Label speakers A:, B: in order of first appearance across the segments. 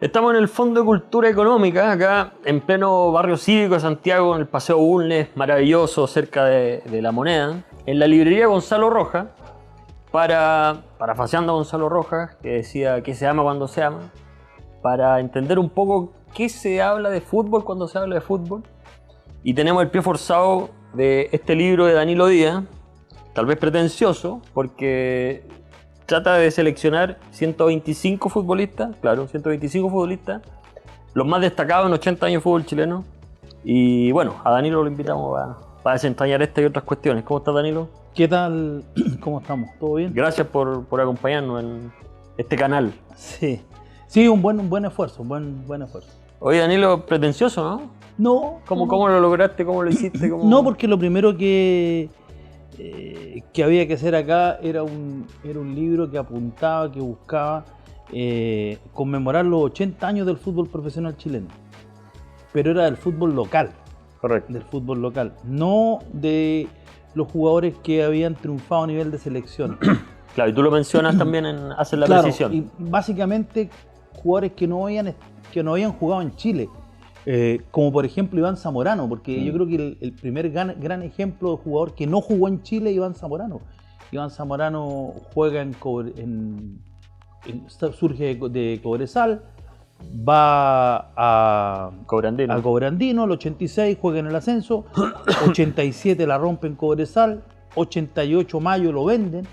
A: Estamos en el Fondo de Cultura Económica, acá en pleno barrio cívico de Santiago, en el Paseo Bulnes, maravilloso, cerca de La Moneda, en la librería Gonzalo Rojas, parafaseando a Gonzalo Rojas, que decía que se ama cuando se ama, para entender un poco qué se habla de fútbol cuando se habla de fútbol. Y tenemos el pie forzado de este libro de Danilo Díaz, tal vez pretencioso, porque trata de seleccionar 125 futbolistas, claro, 125 futbolistas, los más destacados en 80 años de fútbol chileno. Y bueno, a Danilo lo invitamos para desentrañar esta y otras cuestiones. ¿Cómo estás, Danilo?
B: ¿Qué tal? ¿Cómo estamos? ¿Todo bien?
A: Gracias por acompañarnos en este canal.
B: Sí, un buen esfuerzo, un buen esfuerzo.
A: Oye, Danilo, pretencioso, ¿no?
B: No.
A: ¿Cómo lo lograste? ¿Cómo lo hiciste?
B: No, porque lo primero que había que hacer acá era un libro que apuntaba, que buscaba conmemorar los 80 años del fútbol profesional chileno. Pero era del fútbol local.
A: Correcto.
B: Del fútbol local, no de los jugadores que habían triunfado a nivel de selección.
A: Claro, y tú lo mencionas también en Hacer la Precisión.
B: Y básicamente jugadores que no habían jugado en Chile. Como por ejemplo Iván Zamorano, porque yo creo que el primer gran ejemplo de jugador que no jugó en Chile es Iván Zamorano. Iván Zamorano juega surge de Cobresal, va a Cobrandino, el 86 juega en el ascenso, 87 la rompe en Cobresal, 88 mayo lo venden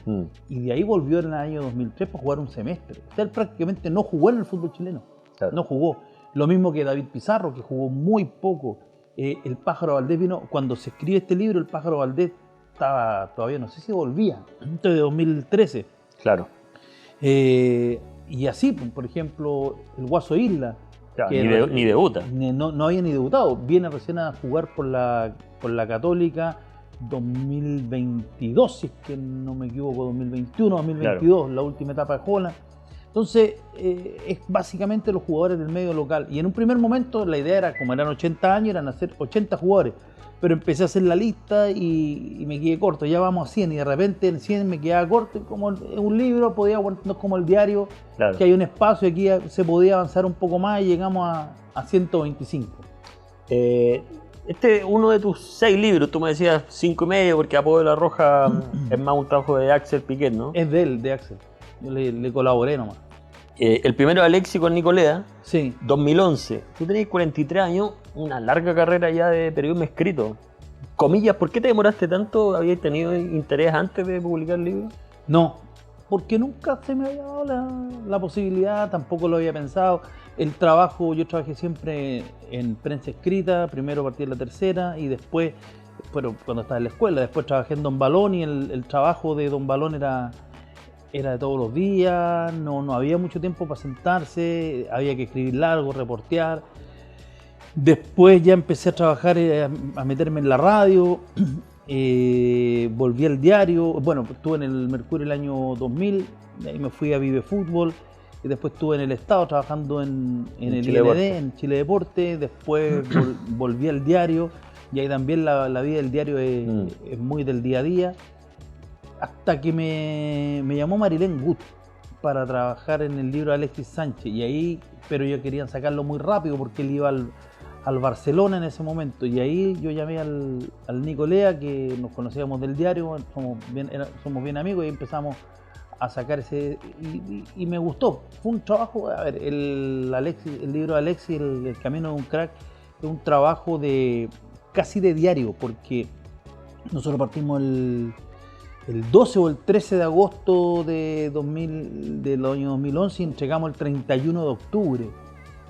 B: y de ahí volvió en el año 2003 para jugar un semestre. O sea, él prácticamente no jugó en el fútbol chileno, claro. No jugó. Lo mismo que David Pizarro, que jugó muy poco. El Pájaro Valdés vino, cuando se escribe este libro, el Pájaro Valdés estaba todavía, no sé si volvía, antes de 2013.
A: Claro.
B: Y así, por ejemplo, el Guaso Isla.
A: Claro, que ni debuta.
B: No había ni debutado. Viene recién a jugar por la Católica 2022, si es que no me equivoco, 2021, 2022, claro. La última etapa de Holland. Entonces, es básicamente los jugadores del medio local. Y en un primer momento la idea era, como eran 80 años, eran hacer 80 jugadores. Pero empecé a hacer la lista y me quedé corto. Ya vamos a 100 y de repente en 100 me quedaba corto. Como un libro, no es como el diario, claro, que hay un espacio, aquí se podía avanzar un poco más y llegamos a 125.
A: Este es uno de tus 6 libros. Tú me decías 5 y medio porque Apodo de la Roja es más un trabajo de Axel Piquet, ¿no?
B: Es de Axel. Yo le colaboré nomás.
A: El primero de Alexis con Nicolea,
B: sí.
A: 2011. Tú tenés 43 años, una larga carrera ya de periodismo escrito. Comillas, ¿por qué te demoraste tanto? ¿Habías tenido interés antes de publicar el libro?
B: No, porque nunca se me había dado la posibilidad, tampoco lo había pensado. Yo trabajé siempre en prensa escrita, primero partí en La Tercera y después, cuando estaba en la escuela, después trabajé en Don Balón y el trabajo de Don Balón era de todos los días, no había mucho tiempo para sentarse, había que escribir largo, reportear. Después ya empecé a trabajar, a meterme en la radio, volví al diario, bueno, estuve en el Mercurio el año 2000, de ahí me fui a Vive Fútbol, y después estuve en el Estado trabajando en el
A: Chile
B: IND,
A: Deporte.
B: en Chile Deporte, después volví al diario, y ahí también la vida del diario es muy del día a día. Hasta que me llamó Marilén Gut para trabajar en el libro de Alexis Sánchez, pero ellos querían sacarlo muy rápido porque él iba al Barcelona en ese momento, y ahí yo llamé al Nicolea, que nos conocíamos del diario, somos bien amigos, y empezamos a sacar ese, y me gustó. Fue un trabajo, a ver, el libro de Alexis, el Camino de un Crack, es un trabajo casi de diario, porque nosotros partimos el 12 o el 13 de agosto del año 2011 y entregamos el 31 de octubre.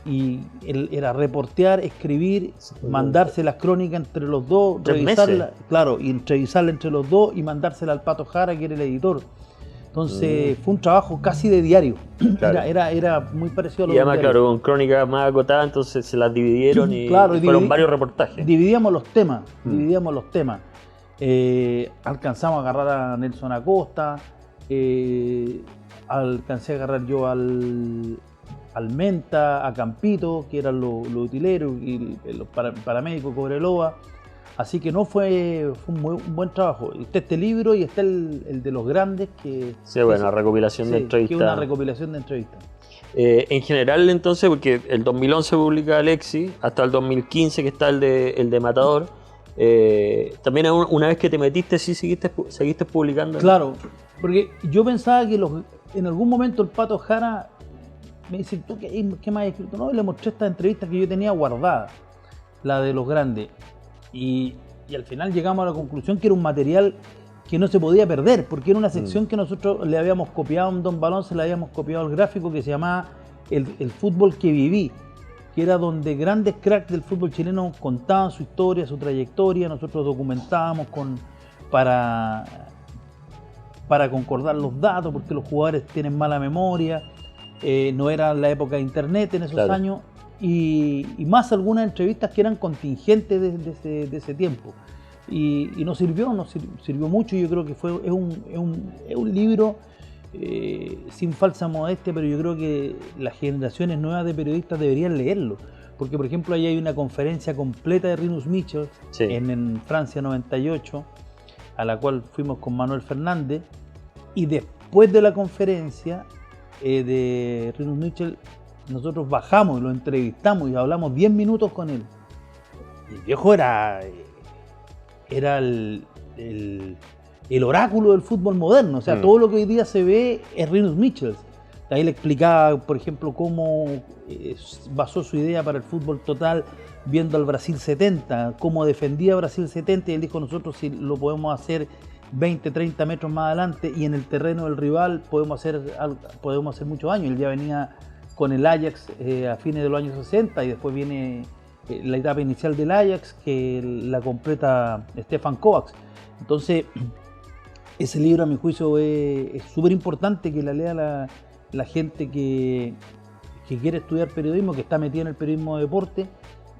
B: Y era reportear, escribir, mandarse las crónicas entre los dos, revisarla, claro, y revisarla entre los dos y mandársela al Pato Jara, que era el editor. Entonces fue un trabajo casi de diario. Claro. Era muy parecido a lo
A: y además, claro, con crónicas más acotadas, entonces se las dividieron y fueron varios reportajes.
B: Dividíamos los temas. Alcanzamos a agarrar a Nelson Acosta, alcancé a agarrar yo al Menta, a Campito, que eran los utileros, y los paramédicos Cobreloa. Así que fue un buen trabajo. Está este libro y está el de los grandes, que
A: sí, bueno, recopilación de entrevistas.
B: Que es una recopilación de entrevistas.
A: En general, entonces, porque el 2011 publica Alexis, hasta el 2015 que está el de Matador, también una vez que te metiste, sí seguiste publicando.
B: Claro, porque yo pensaba que en algún momento el Pato Jara me dice, ¿tú qué me has escrito? No, y le mostré estas entrevistas que yo tenía guardadas, la de los grandes. Y al final llegamos a la conclusión que era un material que no se podía perder, porque era una sección que nosotros le habíamos copiado a un Don Balón, se le habíamos copiado el gráfico que se llamaba el fútbol que viví, que era donde grandes cracks del fútbol chileno contaban su historia, su trayectoria, nosotros documentábamos para concordar los datos, porque los jugadores tienen mala memoria, no era la época de internet en esos años, y más algunas entrevistas que eran contingentes de ese tiempo. Y nos sirvió mucho. Yo creo que es un libro sin falsa modestia, pero yo creo que las generaciones nuevas de periodistas deberían leerlo, porque por ejemplo ahí hay una conferencia completa de Rinus Michels en Francia 98, a la cual fuimos con Manuel Fernández, y después de la conferencia de Rinus Michels nosotros bajamos y lo entrevistamos y hablamos 10 minutos con él. Y el viejo era el oráculo del fútbol moderno, o sea, todo lo que hoy día se ve es Rinus Michels. Ahí le explicaba, por ejemplo, cómo basó su idea para el fútbol total viendo al Brasil 70, cómo defendía a Brasil 70, y él dijo, nosotros si lo podemos hacer 20, 30 metros más adelante y en el terreno del rival podemos hacer mucho daño. Él ya venía con el Ajax a fines de los años 60 y después viene la etapa inicial del Ajax que la completa Stefan Kovacs. Entonces ese libro a mi juicio es súper importante que la lea la gente que quiere estudiar periodismo, que está metida en el periodismo de deporte,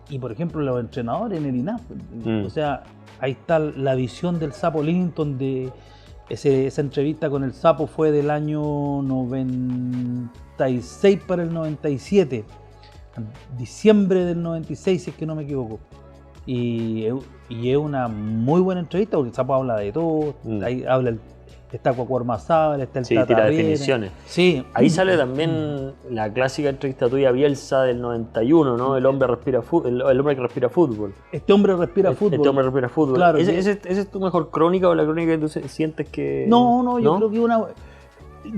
B: y por ejemplo los entrenadores en el INAF. O sea, ahí está la visión del Sapo Linton, esa entrevista con el Sapo fue del año 96 para el 97, diciembre del 96 si es que no me equivoco, y es una muy buena entrevista porque el Sapo habla de todo, ahí está Cuacuar Mazábal, está el Tata
A: tira
B: Riera.
A: definiciones.
B: Sí.
A: Ahí sale también la clásica entrevista tuya Bielsa del 91, ¿no? El hombre respira fútbol, el hombre que respira fútbol.
B: Este hombre respira fútbol.
A: Este hombre respira fútbol.
B: Claro,
A: ¿Ese es tu mejor crónica o la crónica que tú sientes que...?
B: No, yo creo que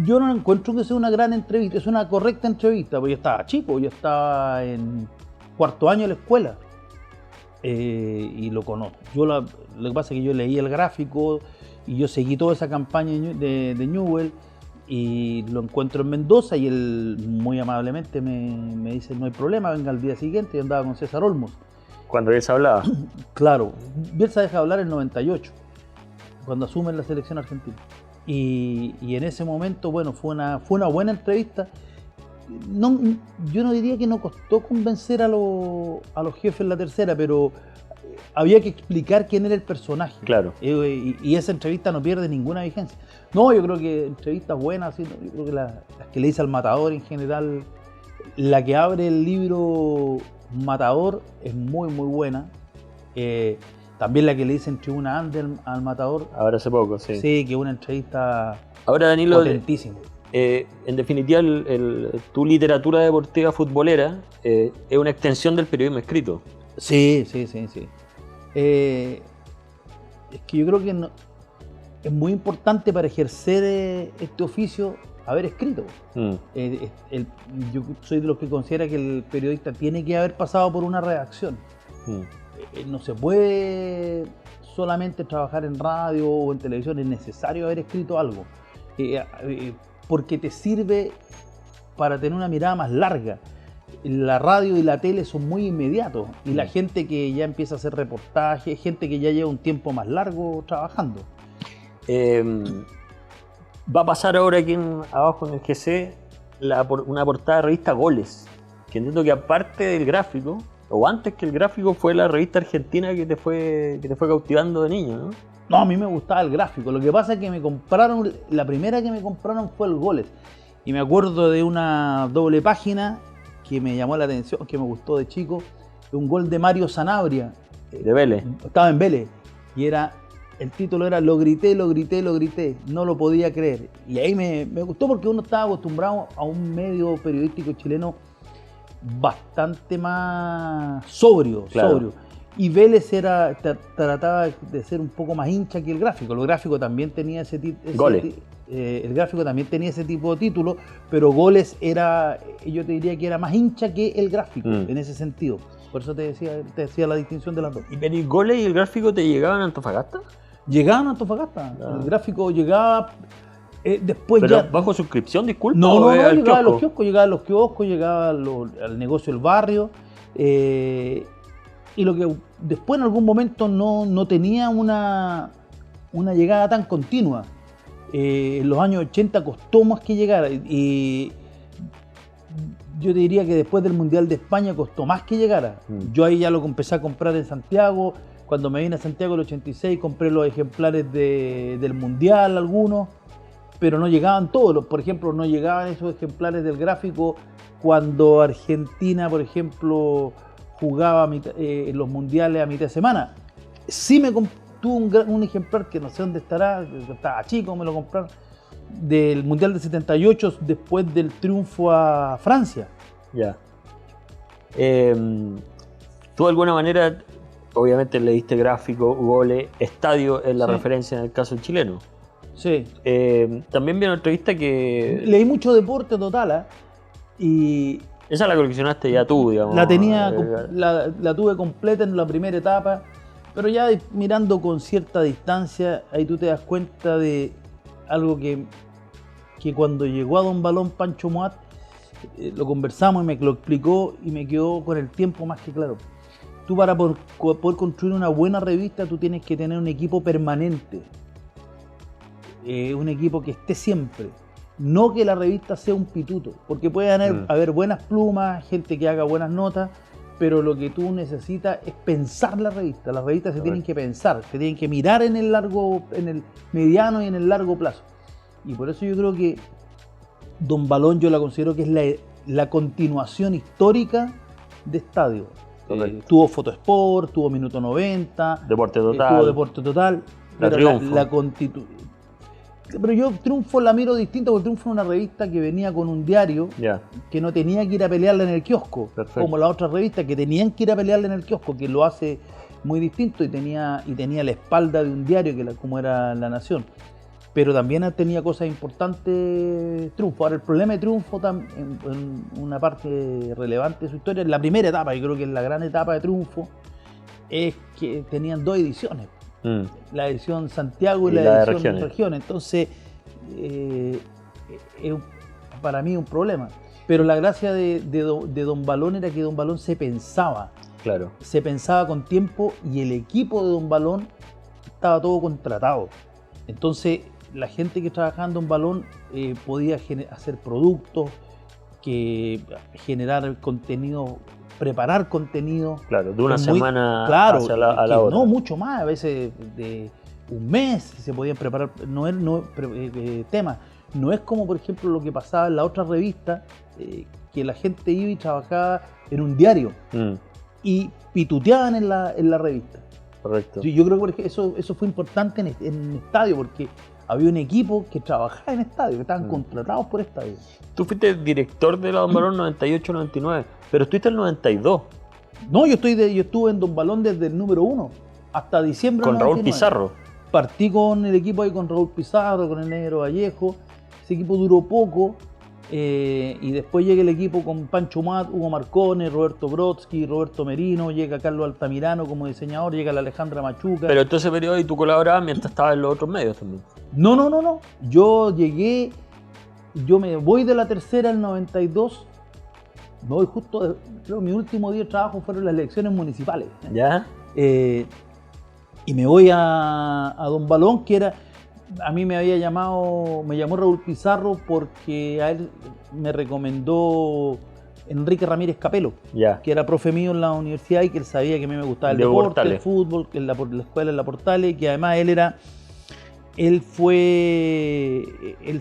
B: yo no encuentro que sea una gran entrevista, es una correcta entrevista, porque yo estaba chico, yo estaba en cuarto año de la escuela y lo conozco. Lo que pasa es que yo leí el gráfico y yo seguí toda esa campaña de Newell y lo encuentro en Mendoza y él muy amablemente me dice no hay problema, venga al día siguiente, y andaba con César Olmos.
A: Cuando Bielsa hablaba.
B: Claro, Bielsa deja de hablar en el 98, cuando asume la selección argentina. Y en ese momento, bueno, fue una buena entrevista. Yo no diría que no costó convencer a los jefes en la tercera, pero había que explicar quién era el personaje.
A: Claro.
B: Y esa entrevista no pierde ninguna vigencia. No, yo creo que entrevistas buenas, ¿sí? Yo creo que las que le hice al Matador en general, la que abre el libro Matador es muy, muy buena. También la que le hice en Tribuna Under al Matador.
A: Ahora hace poco, sí.
B: Sí, que es una entrevista
A: ahora, Danilo,
B: potentísima.
A: En definitiva, tu literatura deportiva futbolera es una extensión del periodismo escrito.
B: Sí. Es que yo creo que es muy importante para ejercer este oficio haber escrito. Yo soy de los que considera que el periodista tiene que haber pasado por una redacción. No se puede solamente trabajar en radio o en televisión, es necesario haber escrito algo, porque te sirve para tener una mirada más larga. La radio y la tele son muy inmediatos y la gente que ya empieza a hacer reportajes, gente que ya lleva un tiempo más largo trabajando.
A: Va a pasar ahora aquí abajo en el GC una portada de revista Goles, que entiendo que aparte del gráfico, o antes que el gráfico, fue la revista argentina que te fue cautivando de niño, ¿no?
B: No, a mí me gustaba el gráfico. Lo que pasa es que la primera que me compraron fue el Goles. Y me acuerdo de una doble página que me llamó la atención, que me gustó de chico, un gol de Mario Sanabria.
A: De Vélez.
B: Estaba en Vélez. Y era el título era Lo grité, lo grité, lo grité, no lo podía creer. Y ahí me gustó porque uno estaba acostumbrado a un medio periodístico chileno bastante más sobrio,
A: Claro.
B: sobrio. Y Vélez trataba de ser un poco más hincha que el Gráfico. El Gráfico también tenía el Gráfico también tenía ese tipo de título, pero Goles yo te diría que era más hincha que el Gráfico en ese sentido. Por eso te decía la distinción de las dos.
A: ¿Y el Goles y el Gráfico te llegaban a Antofagasta?
B: Llegaban a Antofagasta. El Gráfico llegaba después.
A: ¿Pero
B: ya
A: bajo suscripción, disculpa?
B: No,
A: al
B: llegaba a los
A: kiosco?
B: kioscos, llegaba al negocio del barrio. Y lo que después en algún momento no tenía una llegada tan continua. En los años 80 costó más que llegara. Y yo te diría que después del Mundial de España costó más que llegara. Yo ahí ya lo empecé a comprar en Santiago. Cuando me vine a Santiago en el 86 compré los ejemplares del Mundial, algunos, pero no llegaban todos. Por ejemplo, no llegaban esos ejemplares del Gráfico cuando Argentina, por ejemplo, jugaba los mundiales a mitad de semana. Sí tuve un ejemplar que no sé dónde estará, estaba chico, me lo compraron, del Mundial de 78 después del triunfo a Francia.
A: Ya. Tú de alguna manera, obviamente leíste Gráfico, Goles, Estadio es la
B: Sí.
A: referencia en el caso chileno.
B: Sí.
A: También vi una entrevista que...
B: Leí mucho deporte total, y
A: Esa la coleccionaste ya tú, digamos.
B: la tuve completa en la primera etapa, pero ya mirando con cierta distancia, ahí tú te das cuenta de algo que cuando llegó a Don Balón Pancho Moat, lo conversamos y me lo explicó y me quedó con el tiempo más que claro. Tú para poder construir una buena revista, tú tienes que tener un equipo permanente, un equipo que esté siempre. No que la revista sea un pituto, porque puede haber buenas plumas, gente que haga buenas notas, pero lo que tú necesitas es pensar la revista. Las revistas se tienen que pensar, se tienen que mirar en el mediano y en el largo plazo. Y por eso yo creo que Don Balón yo la considero que es la continuación histórica de Estadio. Tuvo Fotosport, tuvo Minuto 90,
A: Deporte Total.
B: tuvo Deporte Total,
A: La Triunfo.
B: Pero yo Triunfo la miro distinto, porque Triunfo es una revista que venía con un diario
A: Ya.
B: que no tenía que ir a pelearla en el kiosco,
A: Perfecto.
B: como las otras revistas que tenían que ir a pelearla en el kiosco, que lo hace muy distinto y tenía la espalda de un diario como era La Nación. Pero también tenía cosas importantes Triunfo. Ahora, el problema de Triunfo, en una parte relevante de su historia, en la primera etapa, yo creo que es la gran etapa de Triunfo, es que tenían dos ediciones. La edición Santiago y la edición Regiones. Entonces, para mí es un problema. Pero la gracia de Don Balón era que Don Balón se pensaba.
A: Claro.
B: Se pensaba con tiempo y el equipo de Don Balón estaba todo contratado. Entonces, la gente que trabajaba en Don Balón podía hacer productos, generar contenido, preparar contenido.
A: Claro, de una semana
B: claro,
A: a la otra.
B: No, mucho más, a veces de un mes se podían preparar temas. No es como, por ejemplo, lo que pasaba en la otra revista, que la gente iba y trabajaba en un diario y pituteaban en la revista.
A: Correcto.
B: Yo creo que eso fue importante en Estadio, porque había un equipo que trabajaba en Estadio, que estaban contratados por Estadio.
A: Tú fuiste director de la Don Balón 98-99, pero estuviste el 92.
B: No, yo estuve en Don Balón desde el número 1 hasta diciembre
A: Con
B: del
A: Raúl
B: 99.
A: Pizarro.
B: Partí con el equipo ahí con Raúl Pizarro, con el Negro Vallejo. Ese equipo duró poco. Y después llega el equipo con Pancho Mat, Hugo Marcone, Roberto Brodsky, Roberto Merino, llega Carlos Altamirano como diseñador, llega la Alejandra Machuca.
A: Pero en todo ese periodo y tú colaborabas mientras estabas en los otros medios también.
B: No. Yo me voy de la Tercera al 92. Me voy justo, creo que mi último día de trabajo fueron las elecciones municipales.
A: ¿Ya?
B: Y me voy a Don Balón, a mí me llamó Raúl Pizarro porque a él me recomendó Enrique Ramírez Capelo,
A: Ya.
B: que era profe mío en la universidad y que él sabía que a mí me gustaba el
A: De
B: deporte,
A: Portales.
B: el fútbol, que la escuela en la Portales, y que además él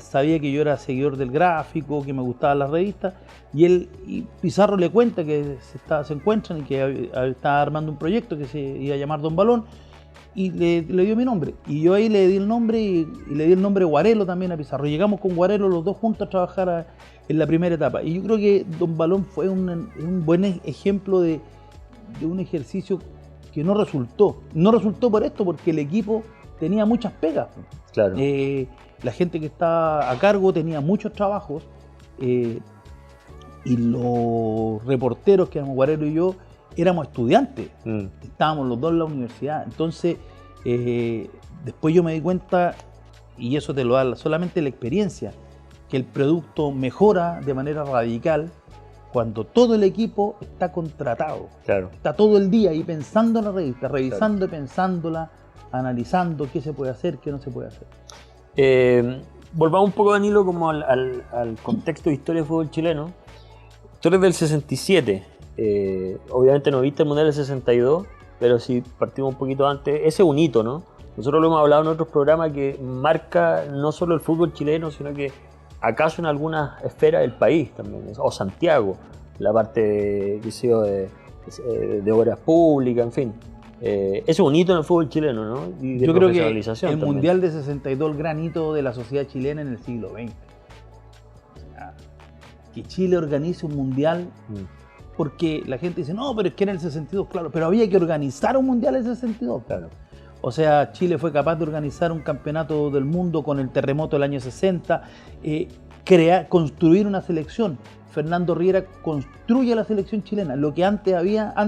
B: sabía que yo era seguidor del Gráfico, que me gustaban las revistas, y Pizarro le cuenta que se encuentran y que estaba armando un proyecto que se iba a llamar Don Balón, y le dio mi nombre. Y yo ahí le di el nombre y le di el nombre Guarelo también a Pizarro. Llegamos con Guarelo los dos juntos a trabajar en la primera etapa. Y yo creo que Don Balón fue un buen ejemplo de un ejercicio que no resultó. No resultó por esto, porque el equipo tenía muchas pegas.
A: Claro.
B: La gente que estaba a cargo tenía muchos trabajos y los reporteros, que éramos Guarelo y yo, éramos estudiantes. Estábamos los dos en la universidad. Entonces, después yo me di cuenta, y eso te lo da solamente la experiencia, que el producto mejora de manera radical cuando todo el equipo está contratado.
A: Claro.
B: Está todo el día ahí pensando en la revista, revisando y pensándola, analizando qué se puede hacer, qué no se puede hacer.
A: Volvamos un poco, Danilo, como al contexto de historia del fútbol chileno. Tú eres del 67. Obviamente no viste el Mundial del 62, pero si partimos un poquito antes, ese es un hito, ¿no? Nosotros lo hemos hablado en otros programas, que marca no solo el fútbol chileno, sino que acaso en algunas esferas del país también, o Santiago, la parte de obras públicas, en fin. Ese es un hito en el fútbol chileno, ¿no? Y de
B: yo creo que el
A: también.
B: Mundial de 62, el gran hito de la sociedad chilena en el siglo XX. O sea, que Chile organice un mundial, porque la gente dice, no, pero es que en el 62, claro, pero había que organizar un mundial en el 62.
A: Claro.
B: O sea, Chile fue capaz de organizar un campeonato del mundo con el terremoto del año 60, construir una selección. Fernando Riera construye la selección chilena. Lo que antes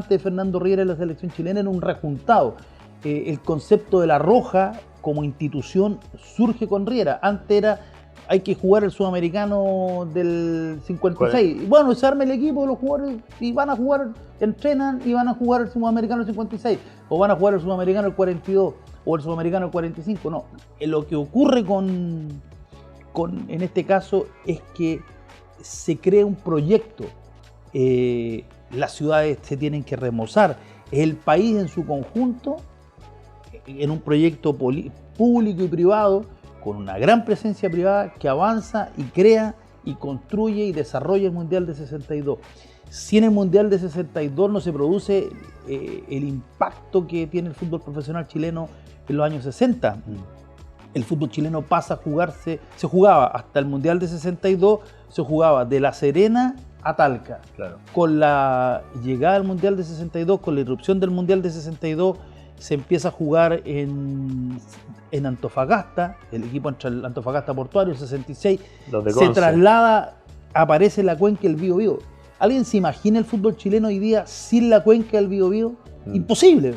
B: de Fernando Riera en la selección chilena, era un rejuntado. El concepto de la Roja como institución surge con Riera. Antes era, hay que jugar el sudamericano del 56. ¿Cuál? Y bueno, se arma el equipo de los jugadores y van a jugar, entrenan y van a jugar el sudamericano del 56. O van a jugar el sudamericano del 42 o el sudamericano del 45. No, lo que ocurre en este caso es que se crea un proyecto. Las ciudades se tienen que remozar. El país en su conjunto, en un proyecto público y privado, con una gran presencia privada que avanza y crea y construye y desarrolla el Mundial de 62. Si en el Mundial de 62 no se produce el impacto que tiene el fútbol profesional chileno en los años 60, el fútbol chileno pasa a jugarse, se jugaba hasta el Mundial de 62, se jugaba de La Serena a Talca.
A: Claro.
B: Con la llegada al Mundial de 62, con la irrupción del Mundial de 62, se empieza a jugar en Antofagasta, el equipo entre el Antofagasta Portuario, el 66, se traslada, aparece la cuenca del Biobío. ¿Alguien se imagina el fútbol chileno hoy día sin la cuenca del Biobío? Imposible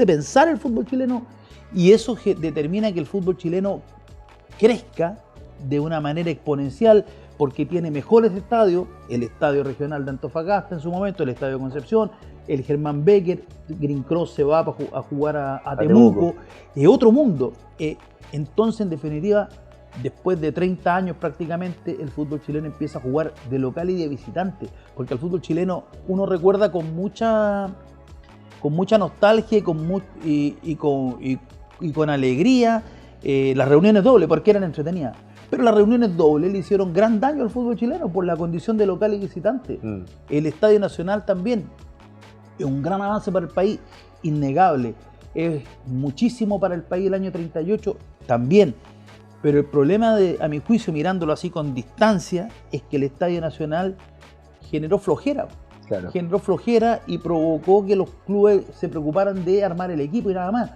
B: pensar el fútbol chileno, y eso determina que el fútbol chileno crezca de una manera exponencial, porque tiene mejores estadios, el estadio regional de Antofagasta en su momento, el estadio Concepción, el Germán Becker, Green Cross se va a jugar a Temuco, es otro mundo. Entonces, en definitiva, después de 30 años prácticamente, el fútbol chileno empieza a jugar de local y de visitante, porque el fútbol chileno uno recuerda con mucha nostalgia y con alegría las reuniones dobles, porque eran entretenidas. Pero las reuniones dobles le hicieron gran daño al fútbol chileno por la condición de local y visitante. El Estadio Nacional también es un gran avance para el país, innegable. Es muchísimo para el país el año 38 también. Pero el problema, a mi juicio, mirándolo así con distancia, es que el Estadio Nacional generó flojera.
A: Claro.
B: Generó flojera y provocó que los clubes se preocuparan de armar el equipo y nada más.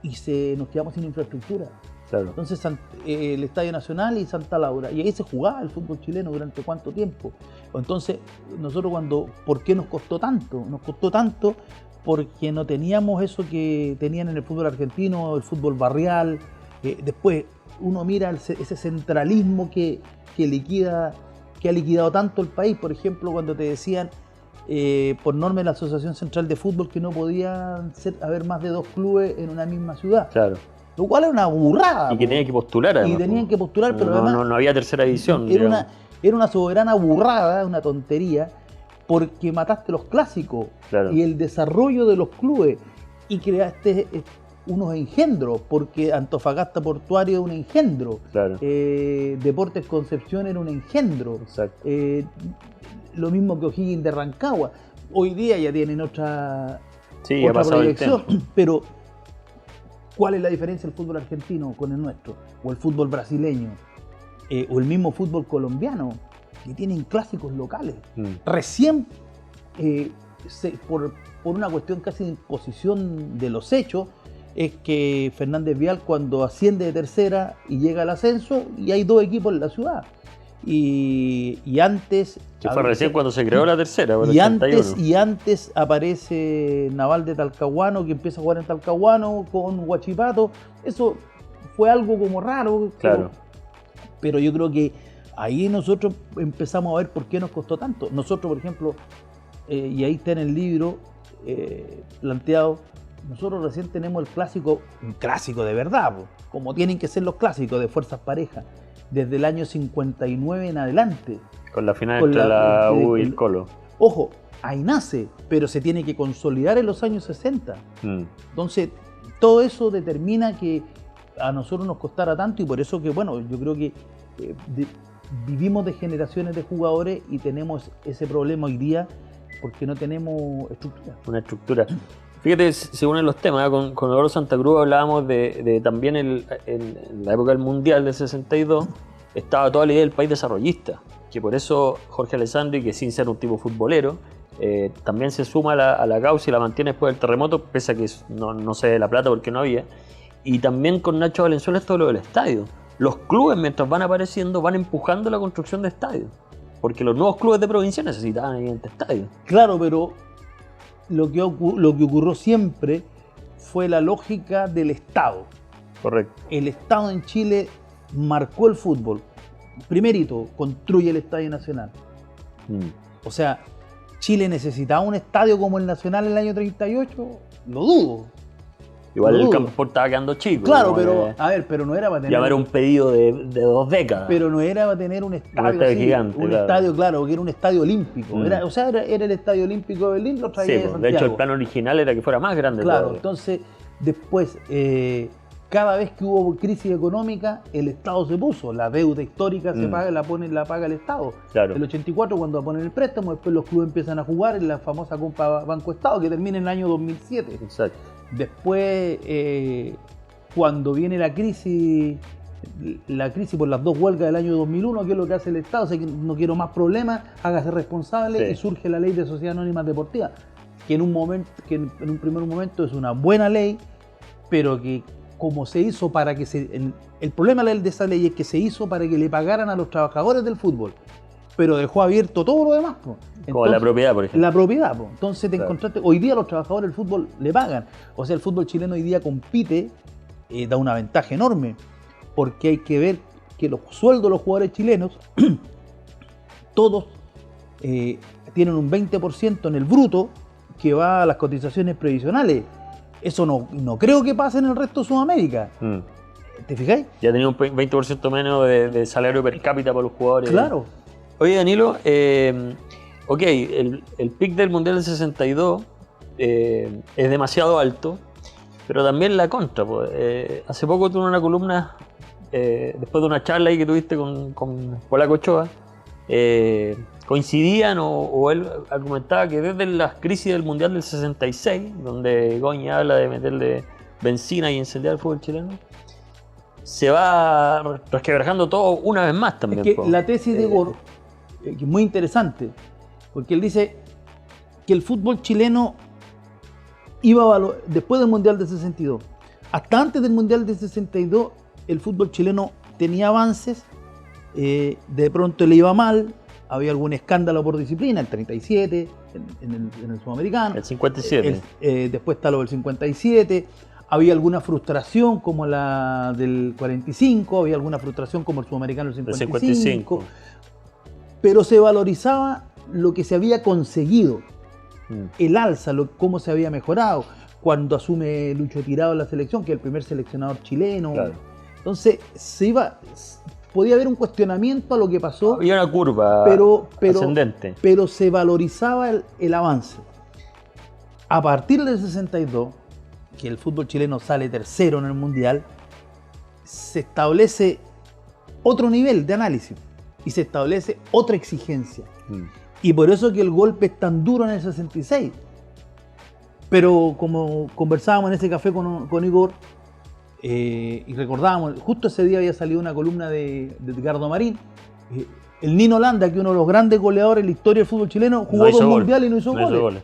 B: Y nos quedamos sin infraestructura.
A: Claro.
B: Entonces el Estadio Nacional y Santa Laura, y ahí se jugaba el fútbol chileno durante cuánto tiempo. Entonces nosotros ¿por qué nos costó tanto? Nos costó tanto porque no teníamos eso que tenían en el fútbol argentino, el fútbol barrial. Después uno mira ese centralismo que ha liquidado tanto el país. Por ejemplo, cuando te decían por norma de la Asociación Central de Fútbol que no podían haber más de 2 clubes en una misma ciudad.
A: Claro.
B: Lo cual era una burrada.
A: Y que tenían que postular, además.
B: Y tenían que postular, pero además...
A: No había tercera división.
B: Era una soberana burrada, una tontería, porque mataste los clásicos.
A: Claro.
B: Y el desarrollo de los clubes. Y creaste unos engendros, porque Antofagasta Portuario es un engendro.
A: Claro.
B: Deportes Concepción era un engendro.
A: Exacto.
B: Lo mismo que O'Higgins de Rancagua. Hoy día ya tienen otra
A: proyección,
B: pero ¿Cuál es la diferencia del fútbol argentino con el nuestro? O el fútbol brasileño, o el mismo fútbol colombiano, que tienen clásicos locales. Recién, por una cuestión casi de imposición de los hechos, es que Fernández Vial, cuando asciende de tercera y llega al ascenso, y hay 2 equipos en la ciudad. Y antes...
A: Que fue recién cuando se creó la tercera,
B: y antes aparece Naval de Talcahuano, que empieza a jugar en Talcahuano con Huachipato. Eso fue algo como raro.
A: Claro.
B: Pero yo creo que ahí nosotros empezamos a ver por qué nos costó tanto. Nosotros, por ejemplo, y ahí está en el libro planteado, nosotros recién tenemos el clásico, un clásico de verdad, como tienen que ser los clásicos de fuerzas parejas, desde el año 59 en adelante.
A: Con la final entre la U y el Colo.
B: Ojo, ahí nace, pero se tiene que consolidar en los años 60. Entonces, todo eso determina que a nosotros nos costara tanto, y por eso que, bueno, yo creo que vivimos de generaciones de jugadores y tenemos ese problema hoy día porque no tenemos estructura.
A: Una estructura. Fíjate, según los temas, con Eduardo Santa Cruz hablábamos de también en la época del Mundial del 62, estaba toda la idea del país desarrollista, que por eso Jorge Alessandri, que sin ser un tipo futbolero, también se suma a la causa y la mantiene después del terremoto, pese a que no se dé la plata porque no había. Y también con Nacho Valenzuela es todo lo del estadio. Los clubes, mientras van apareciendo, van empujando la construcción de estadios, porque los nuevos clubes de provincia necesitaban evidente estadios.
B: Claro, pero lo que ocurrió siempre fue la lógica del Estado.
A: Correcto.
B: El Estado en Chile marcó el fútbol. Primerito, construye el Estadio Nacional. O sea, ¿Chile necesitaba un estadio como el Nacional en el año 38? Lo dudo.
A: Igual el campo estaba quedando chico.
B: Claro, pero a ver, pero no era para tener...
A: Ya era un pedido de 2 décadas.
B: Pero no era para tener un estadio así,
A: gigante.
B: Un estadio, claro, que era un estadio olímpico. Era el Estadio Olímpico de Berlín, lo traía de Santiago.
A: De hecho, el plan original era que fuera más grande.
B: Claro,
A: todavía.
B: Entonces, después, cada vez que hubo crisis económica, el Estado se puso. La deuda histórica se paga, la paga el Estado.
A: Claro.
B: El 84, cuando ponen el préstamo, después los clubes empiezan a jugar en la famosa Copa Banco Estado, que termina en el año 2007.
A: Exacto.
B: Después, cuando viene la crisis por las 2 huelgas del año 2001, ¿qué es lo que hace el Estado? O sea, que no quiero más problemas, hágase responsable, y surge la ley de sociedades anónimas deportivas, que en un primer momento es una buena ley, pero que como se hizo para que el problema de esa ley es que se hizo para que le pagaran a los trabajadores del fútbol, pero dejó abierto todo lo demás. Entonces,
A: como la propiedad, por ejemplo.
B: La propiedad. Entonces te encontraste, hoy día los trabajadores del fútbol le pagan. O sea, el fútbol chileno hoy día compite, da una ventaja enorme, porque hay que ver que los sueldos de los jugadores chilenos, todos tienen un 20% en el bruto que va a las cotizaciones previsionales. Eso no creo que pase en el resto de Sudamérica. ¿Te fijáis?
A: Ya tenía un 20% menos de salario per cápita para los jugadores.
B: Claro.
A: Oye, Danilo, ok, el pick del Mundial del 62 es demasiado alto, pero también la contra. Hace poco tuve una columna, después de una charla ahí que tuviste con Polaco Ochoa, coincidían o él argumentaba que desde las crisis del Mundial del 66, donde Goñi habla de meterle benzina y incendiar el fútbol chileno, se va resquebrajando todo una vez más también.
B: Es que la tesis de Gor, que es muy interesante, porque él dice que el fútbol chileno iba después del Mundial del 62, hasta antes del Mundial del 62, el fútbol chileno tenía avances, de pronto le iba mal, había algún escándalo por disciplina, el 37, en el Sudamericano.
A: El 57.
B: Después está lo del 57. Había alguna frustración como la del 45, había alguna frustración como el Sudamericano del 55. Pero se valorizaba lo que se había conseguido, el alza, cómo se había mejorado. Cuando asume Lucho Tirado en la selección, que es el primer seleccionador chileno. Claro. Entonces, podía haber un cuestionamiento a lo que pasó.
A: Había una curva ascendente.
B: Pero se valorizaba el avance. A partir del 62, que el fútbol chileno sale tercero en el Mundial, se establece otro nivel de análisis y se establece otra exigencia. Y por eso que el golpe es tan duro en el 66. Pero como conversábamos en ese café con Igor, Y recordábamos, justo ese día había salido una columna de Edgardo Marín. El Nino Landa, que es uno de los grandes goleadores en la historia del fútbol chileno, jugó 2 mundiales y no hizo goles.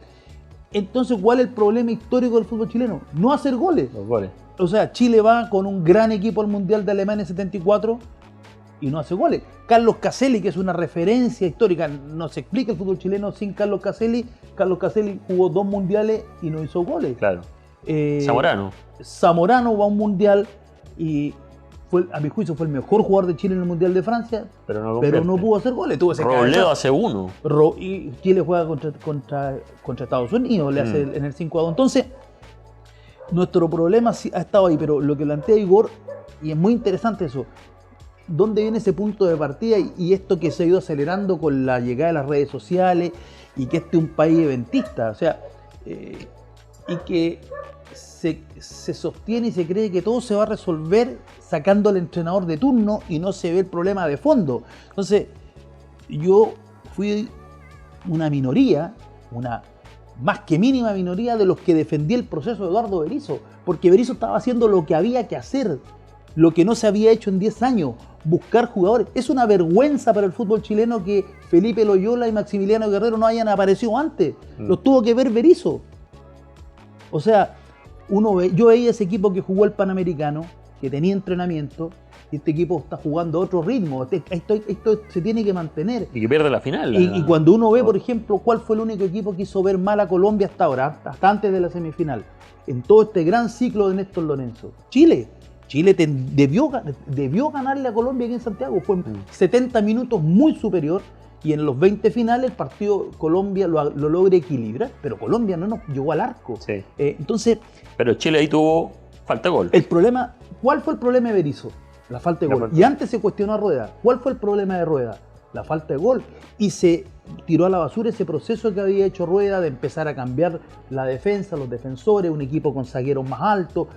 B: Entonces, ¿cuál es el problema histórico del fútbol chileno? No hacer goles.
A: Los goles.
B: O sea, Chile va con un gran equipo al Mundial de Alemania en 74 y no hace goles. Carlos Caselli, que es una referencia histórica, no se explica el fútbol chileno sin Carlos Caselli. Carlos Caselli jugó 2 mundiales y no hizo goles.
A: Claro.
B: Zamorano va a un mundial y a mi juicio fue el mejor jugador de Chile en el Mundial de Francia, pero no pudo hacer goles.
A: Robledo hace 1.
B: Y Chile juega contra Estados Unidos, le hace en el 5-2. Entonces, nuestro problema ha estado ahí, pero lo que plantea Igor, y es muy interesante eso, ¿dónde viene ese punto de partida y esto que se ha ido acelerando con la llegada de las redes sociales y que este es un país eventista? O sea, y que se sostiene y se cree que todo se va a resolver sacando al entrenador de turno y no se ve el problema de fondo. Entonces, yo fui una minoría, una más que mínima minoría de los que defendí el proceso de Eduardo Berizzo, porque Berizzo estaba haciendo lo que había que hacer, lo que no se había hecho en 10 años, buscar jugadores. Es una vergüenza para el fútbol chileno que Felipe Loyola y Maximiliano Guerrero no hayan aparecido antes. Los tuvo que ver Berizzo. O sea, yo veía ese equipo que jugó el Panamericano, que tenía entrenamiento, y este equipo está jugando a otro ritmo. Esto se tiene que mantener.
A: Y que pierde la final.
B: Y cuando uno ve, por ejemplo, cuál fue el único equipo que hizo ver mal a Colombia hasta ahora, hasta antes de la semifinal, en todo este gran ciclo de Néstor Lorenzo. Chile debió ganarle a Colombia aquí en Santiago. Fue 70 minutos muy superior. Y en los 20 finales el partido Colombia lo logra equilibrar, pero Colombia no nos llegó al arco.
A: Sí.
B: Entonces,
A: pero Chile ahí tuvo falta de gol.
B: ¿Cuál fue el problema de Berizzo? La falta de gol. Y antes se cuestionó a Rueda. ¿Cuál fue el problema de Rueda? La falta de gol. Y se tiró a la basura ese proceso que había hecho Rueda de empezar a cambiar la defensa, los defensores, un equipo con zagueros más altos.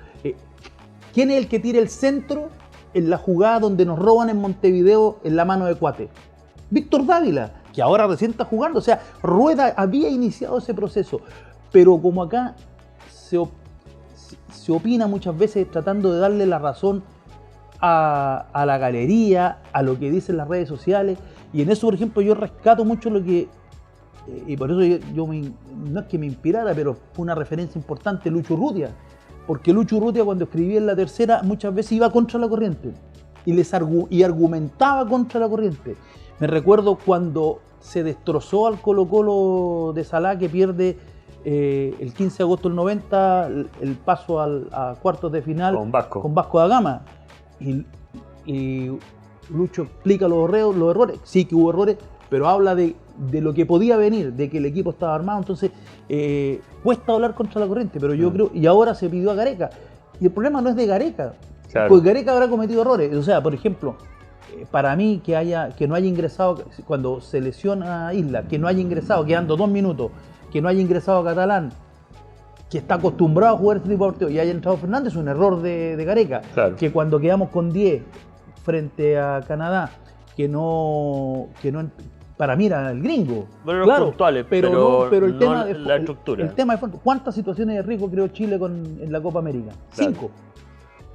B: ¿Quién es el que tira el centro en la jugada donde nos roban en Montevideo en la mano de Cuate? Víctor Dávila, que ahora recién está jugando. O sea, Rueda había iniciado ese proceso, pero como acá se opina muchas veces tratando de darle la razón a la galería, a lo que dicen las redes sociales, y en eso, por ejemplo, yo rescato mucho lo que, y por eso no es que me inspirara, pero fue una referencia importante, Lucho Urrutia, porque Lucho Urrutia cuando escribía en La Tercera muchas veces iba contra la corriente y argumentaba contra la corriente. Me recuerdo cuando se destrozó al Colo-Colo de Salá, que pierde el 15 de agosto del 90 el paso a cuartos de final con Vasco da Gama. Y Lucho explica los errores. Sí que hubo errores, pero habla de lo que podía venir, de que el equipo estaba armado. Entonces, cuesta hablar contra la corriente, pero yo creo, y ahora se pidió a Gareca. Y el problema no es de Gareca, claro, porque Gareca habrá cometido errores. O sea, por ejemplo, para mí que no haya ingresado, cuando se lesiona a Isla, que no haya ingresado, quedando 2 minutos, que no haya ingresado a Catalán, que está acostumbrado a jugar este tipo de partidos, y haya entrado Fernández, es un error de Gareca. Claro. Que cuando quedamos con 10 frente a Canadá, que no para mí era el gringo.
A: Bueno,
B: claro,
A: puntuales,
B: pero el
A: no
B: tema
A: la estructura.
B: El tema de fondo, ¿cuántas situaciones de riesgo creó Chile en la Copa América?
A: Claro.
B: 5.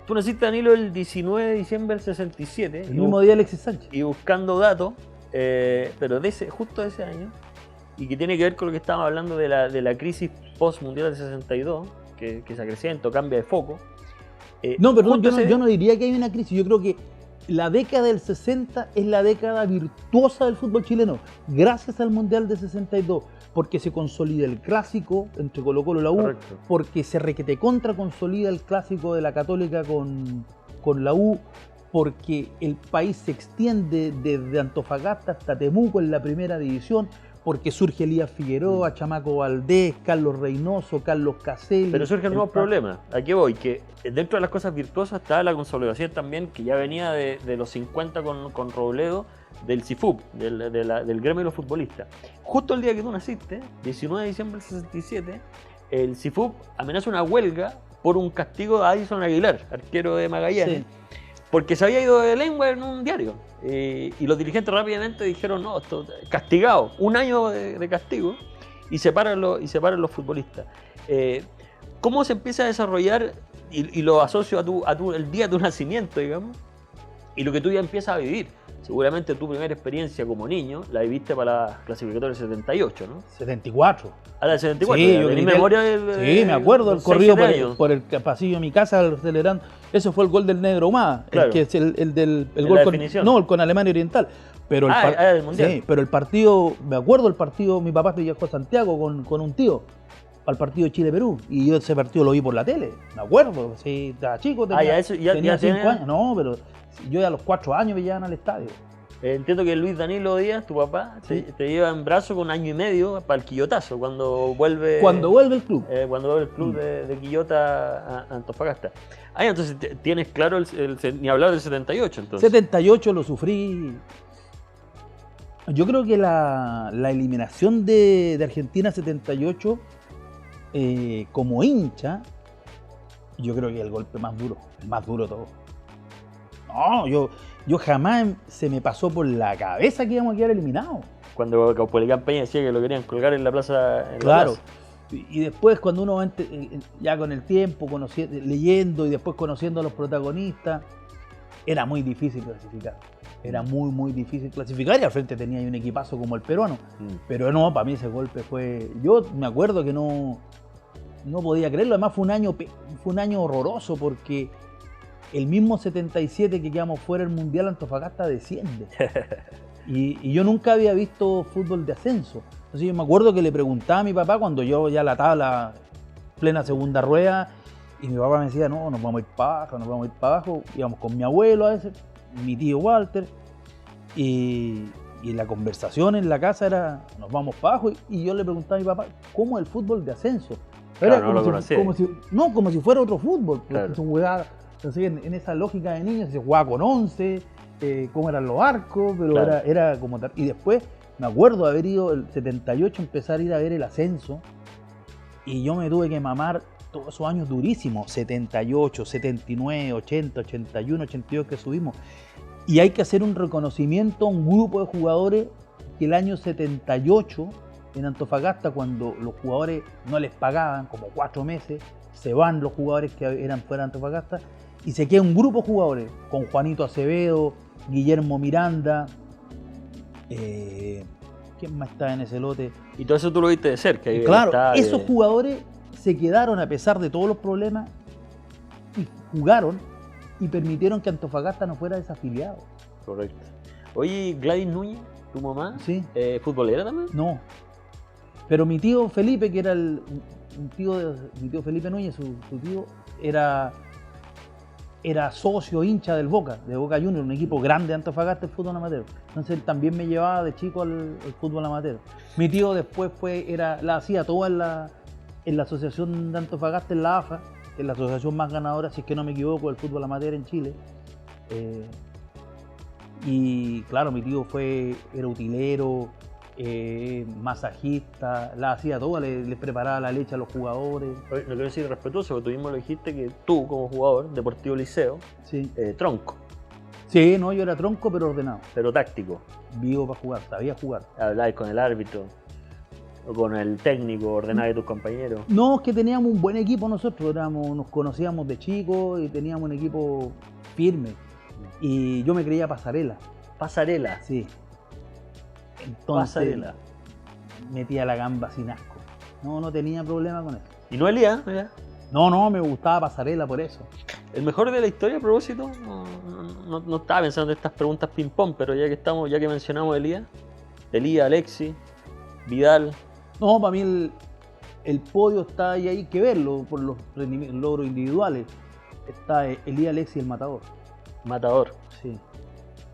A: Tú naciste, Danilo, el 19 de diciembre del 67.
B: El mismo día de Alexis Sánchez.
A: Y buscando datos, pero justo de ese año, y que tiene que ver con lo que estábamos hablando de la crisis post-mundial del 62, que se acrecienta, cambia de foco.
B: No, perdón, yo no diría que hay una crisis. Yo creo que la década del 60 es la década virtuosa del fútbol chileno, gracias al Mundial del 62, porque se consolida el clásico entre Colo-Colo y la U. Correcto. Porque se requete contra consolida el clásico de la Católica con la U, porque el país se extiende desde Antofagasta hasta Temuco en la primera división, porque surge Elías Figueroa, Chamaco Valdés, Carlos Reynoso, Carlos Caselli.
A: Pero surgen nuevos problemas. ¿A qué voy? Que dentro de las cosas virtuosas está la consolidación también, que ya venía de los 50 con Robledo, del CIFUB, del gremio de los futbolistas. Justo el día que tú naciste, 19 de diciembre del 67, el CIFUB amenaza una huelga por un castigo a Addison Aguilar, arquero de Magallanes, sí, porque se había ido de lengua en un diario. Y los dirigentes rápidamente dijeron, no, esto castigado, 1 año de castigo, y separan los futbolistas. ¿Cómo se empieza a desarrollar y lo asocio el día de tu nacimiento, digamos, y lo que tú ya empiezas a vivir. Seguramente tu primera experiencia como niño la viviste para la clasificatoria del 78, ¿no?
B: 74.
A: Ah, la del 74,
B: Sí,
A: ya
B: yo
A: tenés
B: grité
A: memoria
B: sí, me acuerdo del corrido
A: 6, 7 años.
B: por el pasillo de mi casa celebrando. Ese fue el gol del Negro Humada,
A: Claro.
B: que es el del
A: En
B: gol
A: la
B: con,
A: definición.
B: no, el con Alemania Oriental. Pero
A: del Mundial.
B: sí, pero el partido, me acuerdo el partido, mi papá viajó a Santiago con un tío al partido de Chile-Perú y yo ese partido lo vi por la tele, me acuerdo, sí, estaba chico, tenía 5 años, no, pero yo ya a los 4 años me llevaban al estadio.
A: Entiendo que Luis Danilo Díaz, tu papá,
B: Sí.
A: te lleva en brazo con 1 año y medio para el Quillotazo, cuando vuelve
B: el club.
A: cuando vuelve el club de Quillota a Antofagasta. Ah, entonces tienes claro ni hablar del 78, entonces.
B: 78 lo sufrí. Yo creo que la eliminación de Argentina 78, como hincha, yo creo que es el golpe más duro, el más duro de todo. No, yo jamás se me pasó por la cabeza que íbamos a quedar eliminados.
A: Cuando Caupolicán Peña decía que lo querían colgar en la plaza.
B: Claro. Y después cuando uno va ya con el tiempo, leyendo y después conociendo a los protagonistas, era muy difícil clasificar. Era muy, muy difícil clasificar y al frente tenía un equipazo como el peruano. Pero no, para mí ese golpe fue... Yo me acuerdo que no podía creerlo. Además fue un año horroroso porque el mismo 77 que quedamos fuera del Mundial, Antofagasta desciende. Y yo nunca había visto fútbol de ascenso. Entonces yo me acuerdo que le preguntaba a mi papá cuando yo ya la tabla plena segunda rueda y mi papá me decía, no, nos vamos a ir para abajo, íbamos con mi abuelo a veces, mi tío Walter, y la conversación en la casa era, nos vamos para abajo, y yo le preguntaba a mi papá, ¿cómo es el fútbol de ascenso?
A: Claro,
B: Era
A: no lo conocía.
B: como si fuera otro fútbol,
A: Claro.
B: se jugaba, entonces, en esa lógica de niños se jugaba con 11, cómo eran los arcos, pero
A: claro.
B: era como tal. Y después me acuerdo haber ido el 78, empezar a ir a ver el ascenso, y yo me tuve que mamar todos esos años durísimos, 78, 79, 80, 81, 82 que subimos. Y hay que hacer un reconocimiento a un grupo de jugadores que el año 78 en Antofagasta, cuando los jugadores no les pagaban, como 4 meses, se van los jugadores que eran fuera de Antofagasta y se queda un grupo de jugadores con Juanito Acevedo, Guillermo Miranda, ¿quién más está en ese lote?
A: Y todo eso tú lo viste de cerca.
B: Claro, esos jugadores se quedaron a pesar de todos los problemas y jugaron y permitieron que Antofagasta no fuera desafiliado.
A: Correcto. Oye, Gladys Núñez, tu mamá,
B: Sí.
A: ¿futbolera también?
B: No. Pero mi tío Felipe, que era mi tío Felipe Núñez, su tío, era socio, hincha del Boca, de Boca Juniors, un equipo grande de Antofagasta, el fútbol amateur. Entonces él también me llevaba de chico al fútbol amateur. Mi tío después la hacía toda en la asociación de Antofagasta, en la AFA, que es la asociación más ganadora, si es que no me equivoco, del fútbol amateur en Chile. Y claro, mi tío era utilero, masajista, la hacía toda, les preparaba la leche a los jugadores.
A: Oye, no quiero decir respetuoso, porque tú mismo lo dijiste que tú, como jugador, Deportivo Liceo,
B: Sí.
A: tronco,
B: Sí, no, yo era tronco pero ordenado.
A: pero táctico.
B: Vivo para jugar, sabía jugar.
A: Hablabas con el árbitro, o con el técnico, ordenabas a tus compañeros.
B: No, es que teníamos un buen equipo nosotros, nos conocíamos de chicos y teníamos un equipo firme. Y yo me creía pasarela.
A: Pasarela.
B: Sí. Entonces,
A: Pasarela.
B: metía la gamba sin asco. No tenía problema con eso.
A: Y no Elías, mira.
B: No, me gustaba pasarela por eso.
A: El mejor de la historia, a propósito, no estaba pensando en estas preguntas ping-pong, pero ya que mencionamos a Elías, Alexis, Vidal.
B: No, para mí el podio está ahí, hay que verlo por los logros individuales. Está Elías, Alexis y el
A: Matador.
B: Sí.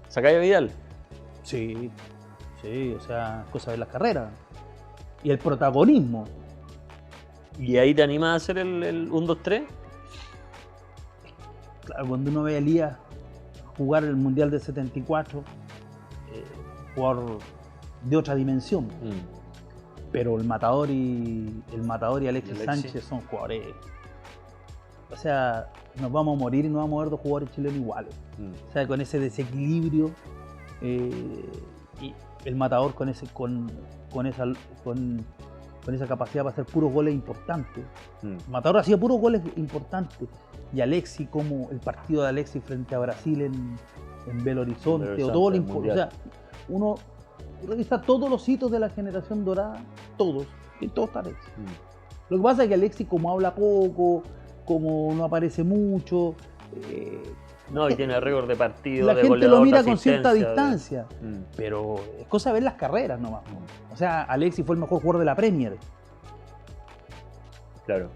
A: ¿Sacáis a Vidal?
B: Sí, o sea, cosas de las carreras. Y el protagonismo.
A: ¿Y ahí te animas a hacer el 1-2-3?
B: Claro, cuando uno ve a Elías jugar el Mundial del 74, jugador de otra dimensión. Pero el Matador y Alexis Sánchez son jugadores. O sea, nos vamos a morir y nos vamos a ver dos jugadores chilenos iguales. O sea, con ese desequilibrio, y el Matador con con esa capacidad para hacer puros goles importantes. Matador hacía puros goles importantes. Y Alexis, como el partido de Alexis frente a Brasil en Belo Horizonte, o todo o sea, uno revisa todos los hitos de la generación dorada, todos, y todo está Alexis. Lo que pasa es que Alexis, como habla poco, como no aparece mucho,
A: no, y tiene récord de partido,
B: la
A: de
B: gente
A: goleador,
B: lo mira
A: de
B: con cierta
A: asistencia,
B: distancia, pero es cosa de ver las carreras nomás. O sea, Alexis fue el mejor jugador de la Premier.
A: Claro.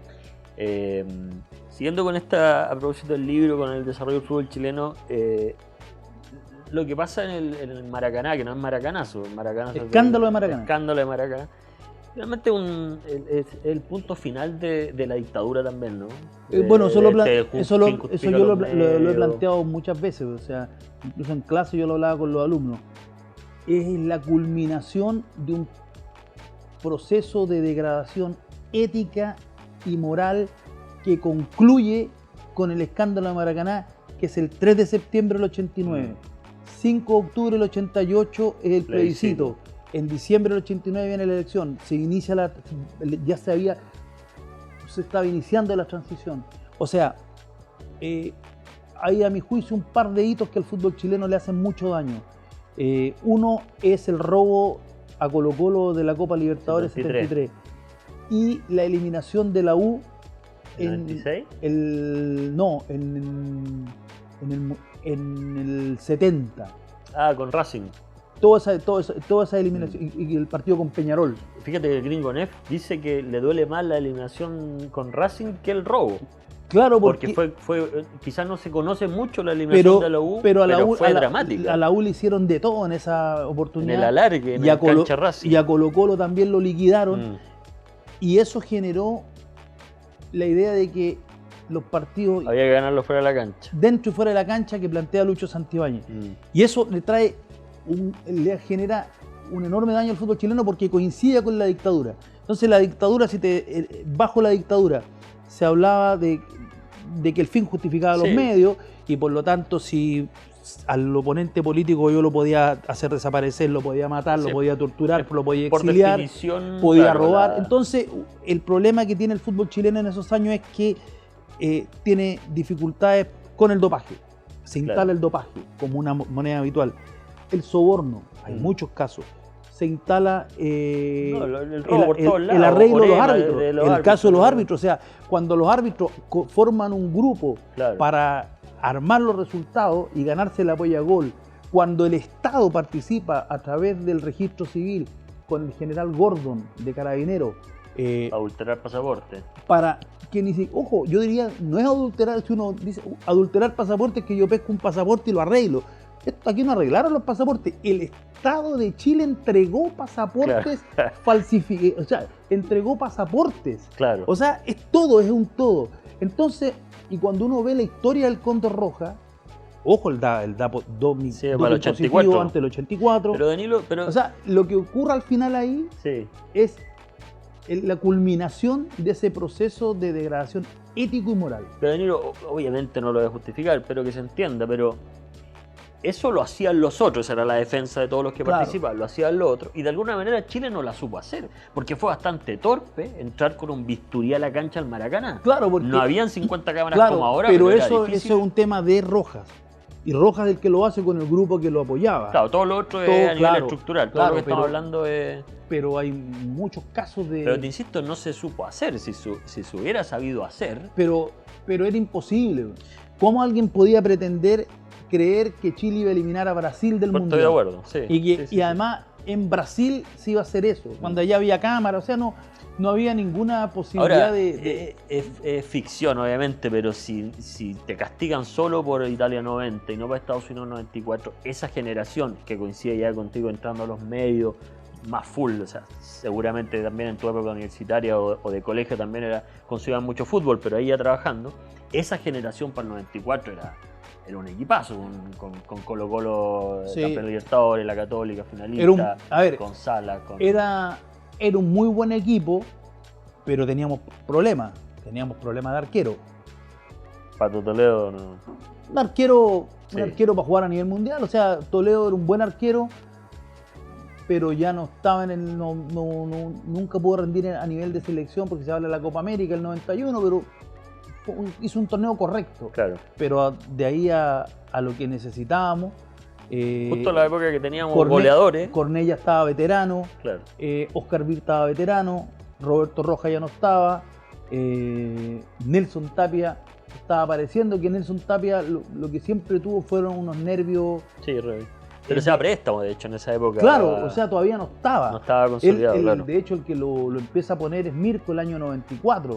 A: Siguiendo con esta, a propósito del libro, con el desarrollo del fútbol chileno, lo que pasa en el Maracaná, que no es maracanazo,
B: Escándalo de Maracaná.
A: Escándalo de Maracaná. Realmente es el punto final de la dictadura también, ¿no?
B: Bueno, eso yo lo he planteado muchas veces, o sea, incluso en clase yo lo hablaba con los alumnos. Es la culminación de un proceso de degradación ética y moral que concluye con el escándalo de Maracaná, que es el 3 de septiembre del 89. 5 de octubre del 88 es el plebiscito. En diciembre del 89 viene la elección. Se inicia se estaba iniciando la transición. O sea, hay a mi juicio un par de hitos que al fútbol chileno le hacen mucho daño. Uno es el robo a Colo-Colo de la Copa Libertadores 73 y la eliminación de la U
A: en ¿96?
B: En el 70.
A: Ah, con Racing.
B: Toda esa eliminación y el partido con Peñarol.
A: Fíjate que el Gringo Neff dice que le duele más la eliminación con Racing que el robo.
B: Claro,
A: porque fue quizás no se conoce mucho la eliminación de la U, pero fue dramática.
B: A la U le hicieron de todo en esa oportunidad.
A: En el alargue, en la cancha Racing.
B: Y a Colo-Colo también lo liquidaron. Y eso generó la idea de que los partidos...
A: Había que ganarlos fuera de la cancha.
B: Dentro y fuera de la cancha, que plantea Lucho Santibáñez. Y eso le genera un enorme daño al fútbol chileno porque coincide con la dictadura. Entonces la dictadura, bajo la dictadura se hablaba de que el fin justificaba los medios, y por lo tanto si al oponente político yo lo podía hacer desaparecer, lo podía matar, lo podía torturar, lo podía exiliar, podía robar. Entonces el problema que tiene el fútbol chileno en esos años es que tiene dificultades con el dopaje. Se instala el dopaje como una moneda habitual. El soborno, hay muchos casos. Se instala el arreglo de los árbitros, el caso de los árbitros. O sea, cuando los árbitros forman un grupo para armar los resultados y ganarse el apoyo a gol, cuando el Estado participa a través del registro civil con el general Gordon de Carabineros,
A: adulterar pasaporte.
B: Para que ni siquiera, ojo, yo diría, no es adulterar, si uno dice adulterar pasaporte es que yo pesco un pasaporte y lo arreglo. Aquí no arreglaron los pasaportes. El Estado de Chile entregó pasaportes falsificados. O sea, entregó pasaportes.
A: Claro.
B: O sea, es un todo. Entonces, y cuando uno ve la historia del Cóndor Roja, ojo, el da dos dispositivos ante el 84.
A: Pero Danilo,
B: o sea, lo que ocurre al final ahí es la culminación de ese proceso de degradación ético y moral.
A: Pero Danilo, obviamente no lo voy a justificar, pero que se entienda, pero eso lo hacían los otros, era la defensa de todos los que participaban, lo hacían los otros, y de alguna manera Chile no la supo hacer, porque fue bastante torpe entrar con un bisturí a la cancha al Maracaná.
B: Claro, porque
A: no habían 50 cámaras como ahora,
B: pero eso es un tema de Rojas, y Rojas es el que lo hace con el grupo que lo apoyaba.
A: Claro, todo lo otro es a nivel estructural, todo lo que estamos hablando es...
B: Pero hay muchos casos de...
A: Pero te insisto, no se supo hacer, si se hubiera sabido hacer...
B: Pero era imposible. ¿Cómo alguien podía pretender creer que Chile iba a eliminar a Brasil del Mundial?
A: Estoy de acuerdo, sí.
B: Y además en Brasil se iba a hacer eso, cuando allá había cámara, o sea, no había ninguna posibilidad.
A: Ahora, es ficción, obviamente, pero si te castigan solo por Italia 90 y no para Estados Unidos 94, esa generación que coincide ya contigo entrando a los medios más full, o sea, seguramente también en tu época universitaria o de colegio también consumían mucho fútbol, pero ahí ya trabajando, esa generación para el 94 era un equipazo, con Colo-Colo, campeón Libertadores, la Católica finalista, con Salas.
B: Era un muy buen equipo, pero teníamos problemas de arquero.
A: Pato Toledo, no.
B: Un arquero para jugar a nivel mundial, o sea, Toledo era un buen arquero, pero ya no estaba nunca pudo rendir a nivel de selección porque se habla de la Copa América el 91, pero hizo un torneo correcto.
A: Claro.
B: Pero de ahí a lo que necesitábamos.
A: Justo en la época que teníamos goleadores.
B: Cornella estaba veterano,
A: claro.
B: Oscar Vir estaba veterano, Roberto Rojas ya no estaba, Nelson Tapia estaba apareciendo, que Nelson Tapia lo que siempre tuvo fueron unos nervios.
A: Sí, pero sea préstamo, de hecho, en esa época.
B: Claro, o sea, todavía no estaba.
A: No estaba consolidado, claro.
B: De hecho, el que lo empieza a poner es Mirko el año 94,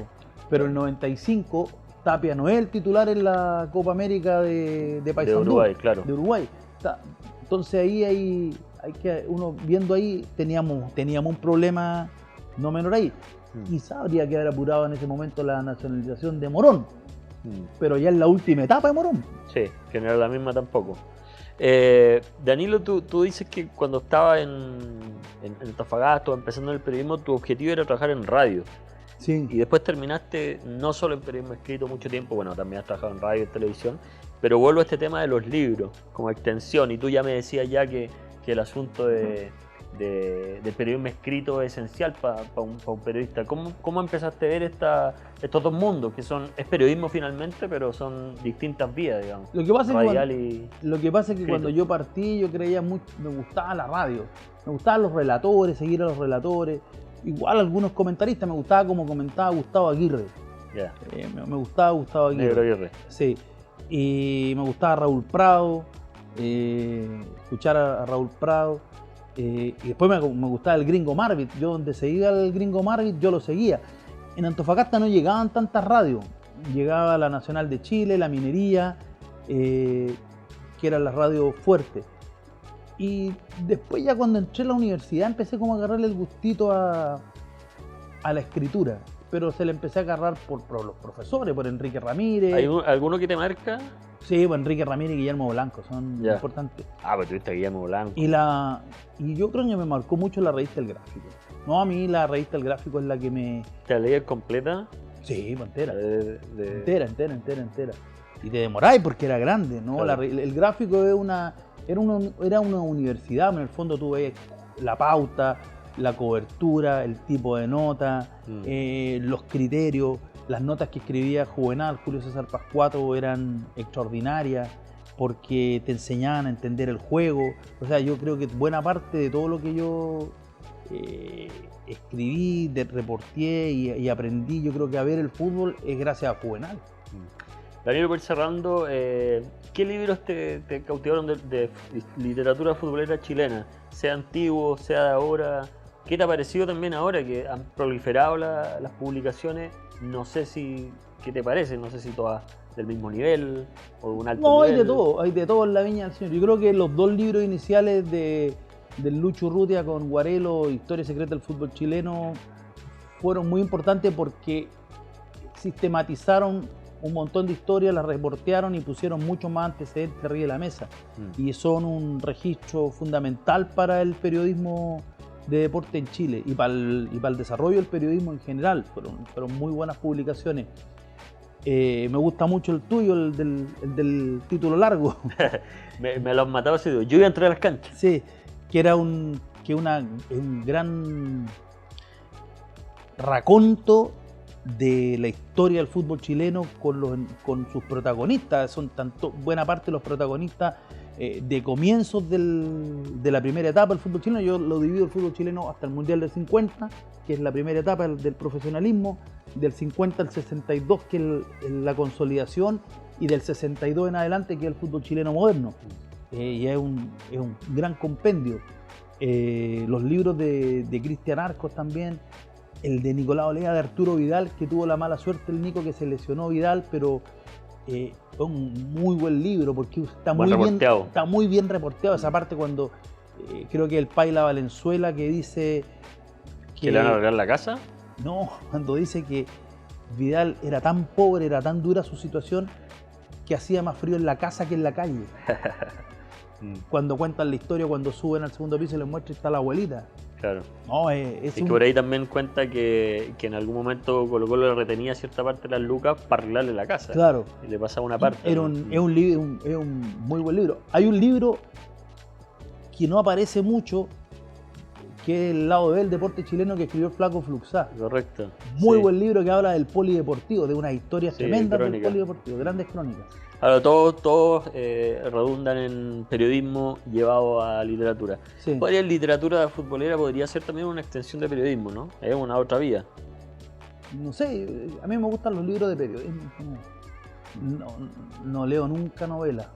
B: pero el 95 Tapia no es el titular en la Copa América de Paysandú.
A: De Uruguay, claro.
B: De Uruguay. Entonces ahí hay que, uno viendo ahí, teníamos un problema no menor ahí. Quizá habría que haber apurado en ese momento la nacionalización de Morón, pero ya en la última etapa de Morón.
A: Sí, que no era la misma tampoco. Danilo, tú dices que cuando estaba en Antofagasta, empezando en el periodismo, tu objetivo era trabajar en radio.
B: Sí.
A: Y después terminaste no solo en periodismo escrito mucho tiempo, bueno, también has trabajado en radio y televisión, pero vuelvo a este tema de los libros como extensión, y tú ya me decías ya que el asunto del periodismo escrito es esencial para un periodista. ¿Cómo empezaste a ver estos dos mundos, que es periodismo finalmente, pero son distintas vías, digamos?
B: Lo que pasa
A: radial
B: es que cuando yo partí, yo creía mucho, me gustaba la radio, me gustaban los relatores, seguir a los relatores, igual algunos comentaristas, me gustaba como comentaba Gustavo Aguirre.
A: Yeah.
B: Me gustaba Gustavo Aguirre.
A: Negro Aguirre.
B: Sí. Y me gustaba Raúl Prado, escuchar a Raúl Prado. Y después me gustaba el Gringo Marvit. Yo donde seguía el Gringo Marvit, yo lo seguía. En Antofagasta no llegaban tantas radios. Llegaba la Nacional de Chile, la Minería, que eran las radios fuertes. Y después ya cuando entré a la universidad empecé como a agarrarle el gustito a la escritura. Pero se le empecé a agarrar por los profesores, por Enrique Ramírez.
A: ¿Hay alguno que te marca?
B: Sí, pues Enrique Ramírez y Guillermo Blanco son importantes.
A: Pues tuviste a Guillermo Blanco.
B: Y yo creo que me marcó mucho la revista El Gráfico. No, a mí la revista El Gráfico es la que me...
A: ¿Te la leías completa?
B: Sí, pues entera. Entera. Y te demoráis porque era grande, ¿no?
A: Claro.
B: El Gráfico era una universidad, en el fondo tú ves la pauta, la cobertura, el tipo de nota, los criterios. Las notas que escribía Juvenal, Julio César Pascuato, eran extraordinarias porque te enseñaban a entender el juego. O sea, yo creo que buena parte de todo lo que yo escribí, reporté y aprendí, yo creo que a ver el fútbol es gracias a Juvenal.
A: Danilo, por ir cerrando, ¿qué libros te cautivaron de literatura futbolera chilena? Sea antiguo, sea de ahora. ¿Qué te ha parecido también ahora que han proliferado las publicaciones? No sé ¿qué te parece? No sé si todas del mismo nivel o de un alto nivel.
B: No, hay de todo en la Viña del Señor. Yo creo que los dos libros iniciales del Lucho Urrutia con Guarelo, Historia Secreta del Fútbol Chileno, fueron muy importantes porque sistematizaron un montón de historias, las reportearon y pusieron mucho más antecedentes arriba de la mesa. Y son un registro fundamental para el periodismo de deporte en Chile y para el desarrollo del periodismo en general. Fueron muy buenas publicaciones. Me gusta mucho el tuyo, el del título largo.
A: me lo han matado así, yo iba a entrar a las canchas.
B: Sí, que era un gran raconto de la historia del fútbol chileno con sus protagonistas. Son buena parte de los protagonistas de comienzos de la primera etapa del fútbol chileno. Yo lo divido el fútbol chileno hasta el Mundial del 50, que es la primera etapa del profesionalismo, del 50 al 62, que es la consolidación, y del 62 en adelante, que es el fútbol chileno moderno. Y es un gran compendio. Los libros de Cristian Arcos también, el de Nicolás Olea, de Arturo Vidal, que tuvo la mala suerte el Nico, que se lesionó Vidal, pero es un muy buen libro porque está muy bien reporteado esa parte cuando creo que el Paila Valenzuela que dice
A: que le van a arreglar la casa.
B: No, cuando dice que Vidal era tan pobre, era tan dura su situación, que hacía más frío en la casa que en la calle. Cuando cuentan la historia, cuando suben al segundo piso y les muestra, está la abuelita.
A: Claro.
B: No,
A: que por ahí también cuenta que en algún momento Colo Colo le retenía cierta parte de las lucas para arreglarle la casa.
B: Claro.
A: Y le pasaba una parte.
B: Es un muy buen libro. Hay un libro que no aparece mucho que es el lado B del deporte chileno que escribió el Flaco Fluxá.
A: Correcto.
B: Muy buen libro que habla del polideportivo, de unas historias tremendas del
A: crónica.
B: polideportivo, grandes crónicas.
A: Ahora, todos redundan en periodismo llevado a literatura.
B: Sí.
A: Literatura futbolera podría ser también una extensión de periodismo, ¿no? Es una otra vía.
B: No sé, a mí me gustan los libros de periodismo. No leo nunca novelas.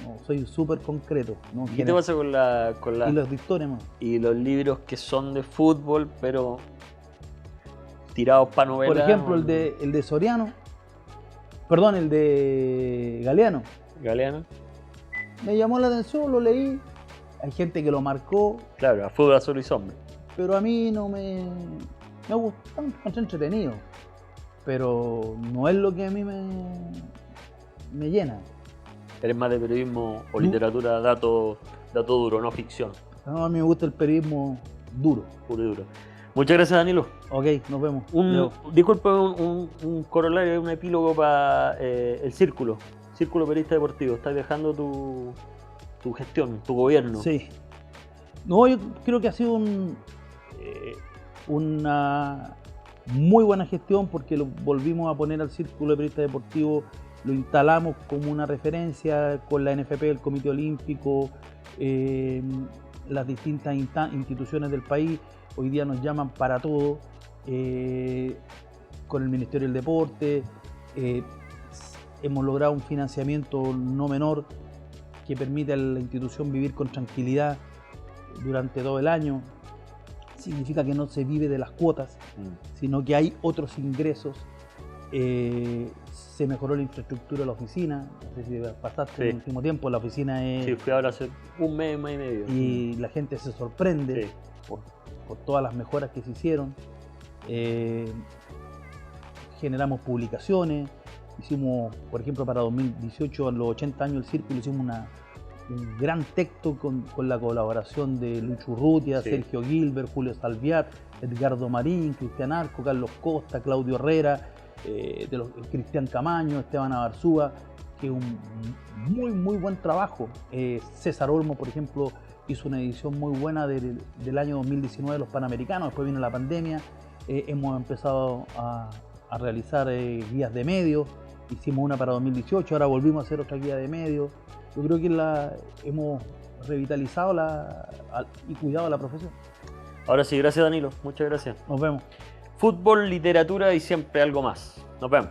B: No, soy súper concreto. ¿No?
A: ¿Qué te pasa con la
B: y los de historia, man?
A: Y los libros que son de fútbol, pero tirados para novelas?
B: Por ejemplo, el de Soriano. Perdón, el de Galeano.
A: Galeano.
B: Me llamó la atención, lo leí. Hay gente que lo marcó.
A: Claro, a Fútbol Azul y Sombra.
B: Pero a mí no me gustó, me encontré entretenido. Pero no es lo que a mí me llena.
A: ¿Eres más de periodismo o literatura, dato duro, no ficción?
B: No, a mí me gusta el periodismo duro.
A: Puro y duro. Muchas gracias, Danilo.
B: Ok, nos vemos.
A: Disculpe, un corolario, un epílogo para el Círculo Periodista Deportivo. Estás dejando tu gestión, tu gobierno.
B: Sí. No, yo creo que ha sido una muy buena gestión porque lo volvimos a poner al Círculo de Periodistas Deportivos, lo instalamos como una referencia con la NFP, el Comité Olímpico, las distintas instituciones del país. Hoy día nos llaman para todo, con el Ministerio del Deporte. Hemos logrado un financiamiento no menor que permite a la institución vivir con tranquilidad durante todo el año. Significa que no se vive de las cuotas, sino que hay otros ingresos. Se mejoró la infraestructura de la oficina. No sé si pasaste el último tiempo, la oficina es...
A: Sí, fui ahora hace un mes y medio.
B: Y la gente se sorprende por todas las mejoras que se hicieron. Generamos publicaciones. Hicimos, por ejemplo, para 2018, a los 80 años del Círculo, hicimos un gran texto con la colaboración de Luis Urrutia, Sergio Gilbert, Julio Salviat, Edgardo Marín, Cristian Arco, Carlos Costa, Claudio Herrera, Cristian Camaño, Esteban Abarzúa, que es un muy buen trabajo. César Olmo, por ejemplo, hizo una edición muy buena del año 2019 de los Panamericanos. Después vino la pandemia. Hemos empezado a realizar guías de medios. Hicimos una para 2018, ahora volvimos a hacer otra guía de medios. Yo creo que hemos revitalizado y cuidado la profesión.
A: Ahora sí, gracias, Danilo. Muchas gracias.
B: Nos vemos.
A: Fútbol, literatura y siempre algo más. Nos vemos.